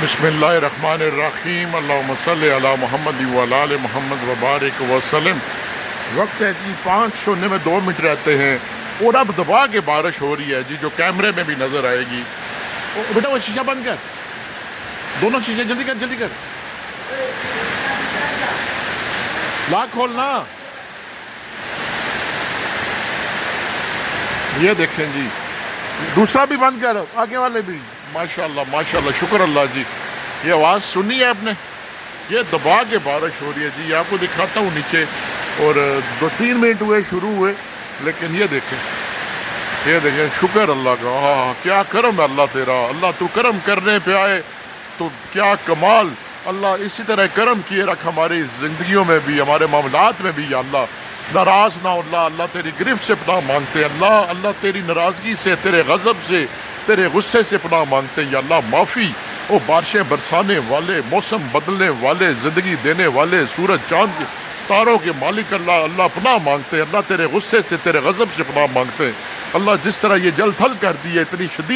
بسم اللہ الرحمن الرحیم، اللہم صلی علی محمد وعلی آل محمد وبارک وسلم۔ وقت ہے جی 5:02 رہتے ہیں اور اب دبا کے بارش ہو رہی ہے جی، جو کیمرے میں بھی نظر آئے گی۔ بیٹا وہ شیشہ بند کر، دونوں شیشے جلدی کر جلدی کر، لاک کھولنا۔ یہ دیکھیں جی، دوسرا بھی بند کر، آگے والے بھی۔ ماشاءاللہ ماشاءاللہ، شکر اللہ جی۔ یہ آواز سنی ہے آپ نے؟ یہ دبا کے بارش ہو رہی ہے جی، آپ کو دکھاتا ہوں نیچے، اور 2-3 منٹ ہوئے شروع ہوئے، لیکن یہ دیکھیں شکر اللہ کا۔ ہاں کیا کرم ہے اللہ تیرا، اللہ تو کرم کرنے پہ آئے تو کیا کمال۔ اللہ اسی طرح کرم کیے رکھ ہماری زندگیوں میں بھی، ہمارے معاملات میں بھی۔ یا اللہ ناراض نہ ہو اللہ، اللہ تیری گرفت سے پناہ مانگتے ہیں اللہ، اللہ تیری ناراضگی سے، تیرے غضب سے، تیرے غصے سے پناہ مانگتے ہیں۔ یا اللہ معافی، او بارشیں برسانے والے، موسم بدلنے والے، زندگی دینے والے، سورج چاند تاروں کے مالک اللہ، اللہ پناہ مانگتے ہیں اللہ، تیرے غصے سے، تیرے غضب سے پناہ مانگتے ہیں اللہ۔ جس طرح یہ جل تھل کر دی ہے اتنی شدید